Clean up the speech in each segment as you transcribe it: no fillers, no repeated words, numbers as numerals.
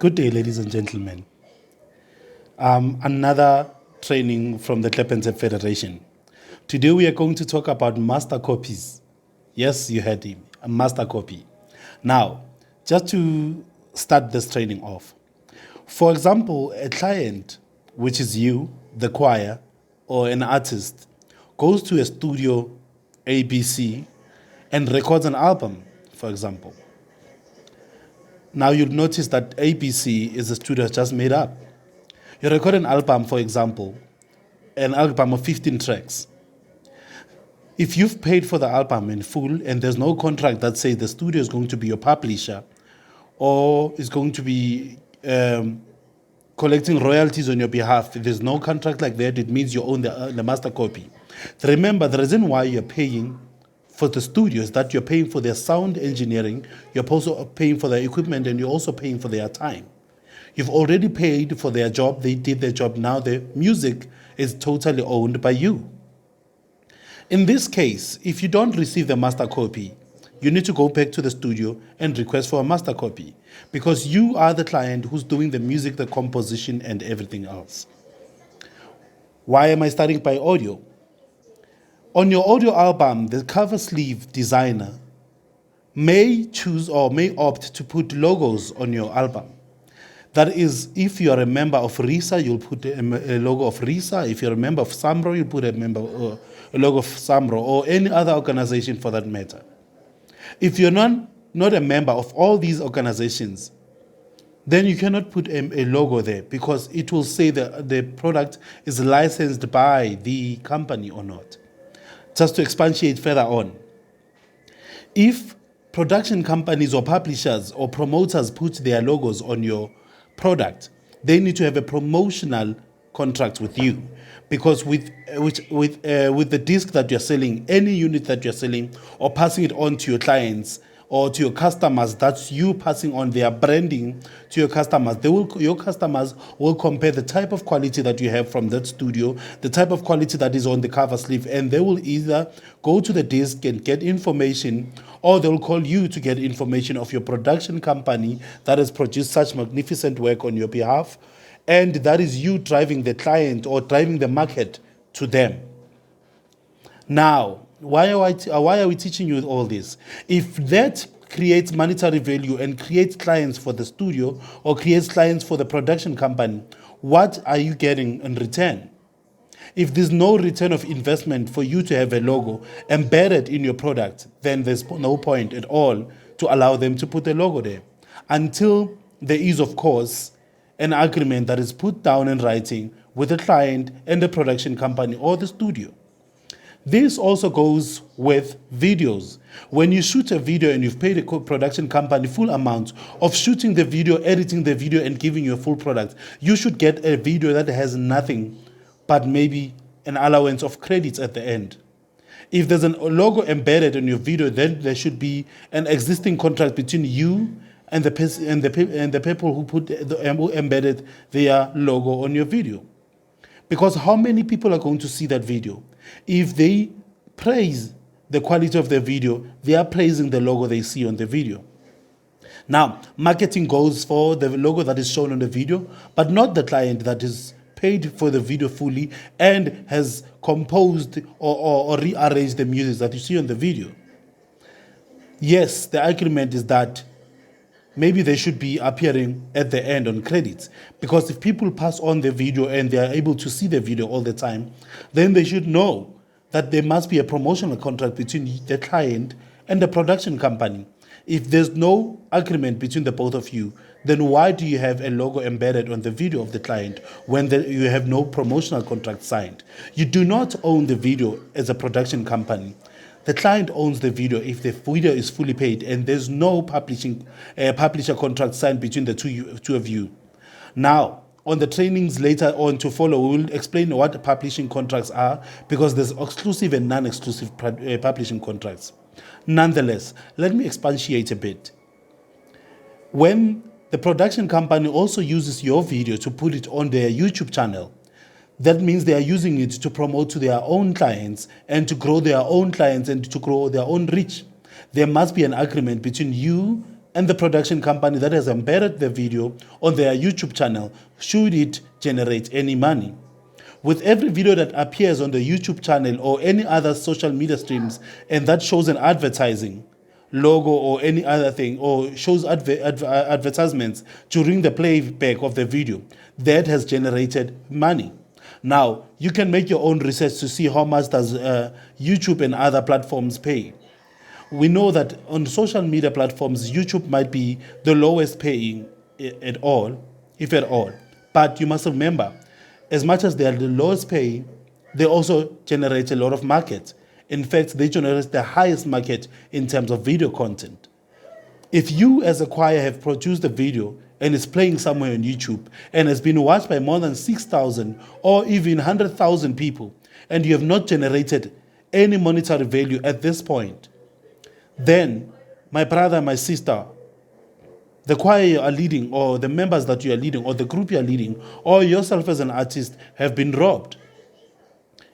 Good day, ladies and gentlemen. Another training from the Kleppense Federation. Today we are going to talk about master copies. Yes, you heard him, a master copy. Now, just to start this training off, for example, a client, which is you, the choir, or an artist, goes to a studio ABC and records an album, for example. Now you'll notice that ABC is a studio just made up. You record an album, for example, an album of 15 tracks. If you've paid for the album in full and there's no contract that says the studio is going to be your publisher or is going to be collecting royalties on your behalf, if there's no contract like that, it means you own the master copy. Remember, the reason why you're paying for the studios that you're paying for their sound engineering, you're also paying for their equipment, and you're also paying for their time. You've already paid for their job, they did their job, now the music is totally owned by you. In this case, if you don't receive the master copy, you need to go back to the studio and request for a master copy because you are the client who's doing the music, the composition, and everything else. Why am I starting by audio? On your audio album, the cover sleeve designer may choose or may opt to put logos on your album. That is, if you are a member of RISA, you'll put a logo of RISA. If you're a member of SAMRO, you'll put a logo of SAMRO or any other organization for that matter. If you're not a member of all these organizations, then you cannot put a logo there because it will say that the product is licensed by the company or not. Just to expatiate further on, if production companies or publishers or promoters put their logos on your product, they need to have a promotional contract with you because with the disc that you're selling, any unit that you're selling or passing it on to your clients or to your customers, that's you passing on their branding to your customers. Your customers will compare the type of quality that you have from that studio, the type of quality that is on the cover sleeve, and they will either go to the disc and get information, or they'll call you to get information of your production company that has produced such magnificent work on your behalf, and that is you driving the client or driving the market to them. Now, why are we teaching you all this? If that creates monetary value and creates clients for the studio or creates clients for the production company, what are you getting in return? If there's no return of investment for you to have a logo embedded in your product, then there's no point at all to allow them to put a logo there until there is, of course, an agreement that is put down in writing with the client and the production company or the studio. This also goes with videos. When you shoot a video and you've paid a production company full amount of shooting the video, editing the video, and giving you a full product, you should get a video that has nothing but maybe an allowance of credits at the end. If there's a logo embedded in your video, then there should be an existing contract between you and the people who embedded their logo on your video. Because how many people are going to see that video? If they praise the quality of the video, they are praising the logo they see on the video. Now, marketing goes for the logo that is shown on the video, but not the client that is paid for the video fully and has composed or rearranged the music that you see on the video. Yes, the agreement is that maybe they should be appearing at the end on credits, because if people pass on the video and they are able to see the video all the time, then they should know that there must be a promotional contract between the client and the production company. If there's no agreement between the both of you, then why do you have a logo embedded on the video of the client when you have no promotional contract signed? You do not own the video as a production company. The client owns the video if the video is fully paid and there's no publisher contract signed between the two of you. Now, on the trainings later on to follow, we will explain what publishing contracts are because there's exclusive and non-exclusive publishing contracts. Nonetheless, let me expatiate a bit. When the production company also uses your video to put it on their YouTube channel, that means they are using it to promote to their own clients and to grow their own clients and to grow their own reach. There must be an agreement between you and the production company that has embedded the video on their YouTube channel should it generate any money. With every video that appears on the YouTube channel or any other social media streams and that shows an advertising logo or any other thing or shows advertisements during the playback of the video, that has generated money. Now, you can make your own research to see how much does YouTube and other platforms pay. We know that on social media platforms, YouTube might be the lowest paying at all, if at all. But you must remember, as much as they are the lowest paying, they also generate a lot of market. In fact, they generate the highest market in terms of video content. If you as a choir have produced a video and it's playing somewhere on YouTube and has been watched by more than 6,000 or even 100,000 people, and you have not generated any monetary value at this point, then, my brother, my sister, the choir you are leading, or the members that you are leading, or the group you are leading, or yourself as an artist have been robbed.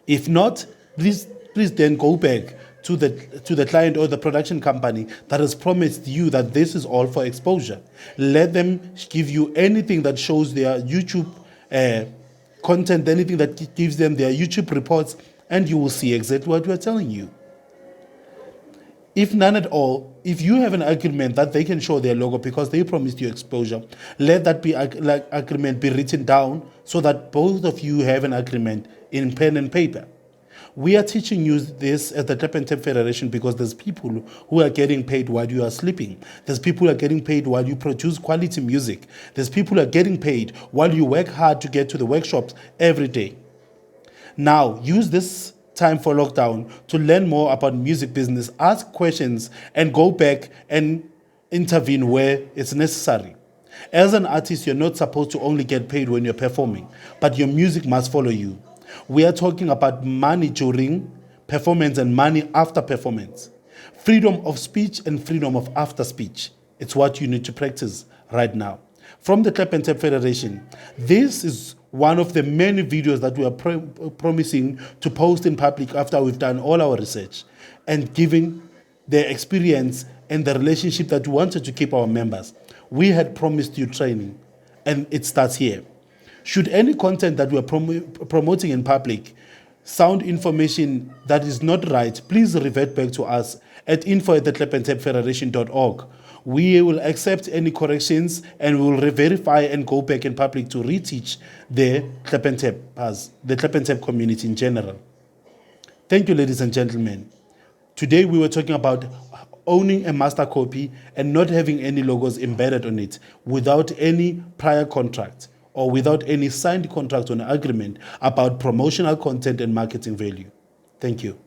If not, please then go back to the client or the production company that has promised you that this is all for exposure. Let them give you anything that shows their YouTube content, anything that gives them their YouTube reports, and you will see exactly what we are telling you. If none at all, if you have an agreement that they can show their logo because they promised you exposure, let that agreement be written down so that both of you have an agreement in pen and paper. We are teaching you this at the Tap and Tap Federation because there's people who are getting paid while you are sleeping. There's people who are getting paid while you produce quality music. There's people who are getting paid while you work hard to get to the workshops every day. Now, use this time for lockdown to learn more about music business, ask questions, and go back and intervene where it's necessary. As an artist, you're not supposed to only get paid when you're performing, but your music must follow you. We are talking about money during performance and money after performance. Freedom of speech and freedom of after speech. It's what you need to practice right now. From the Clap and Tap Federation, this is one of the many videos that we are promising to post in public after we've done all our research and giving the experience and the relationship that we wanted to keep our members. We had promised you training, and it starts here. Should any content that we are promoting in public sound information that is not right, please revert back to us at info@theclapandtapfederation.org. We will accept any corrections and we will verify and go back in public to reteach the Clap and Tap as the Clap and Tap community in general. Thank you, ladies and gentlemen. Today we were talking about owning a master copy and not having any logos embedded on it without any prior contract or without any signed contract or agreement about promotional content and marketing value. Thank you.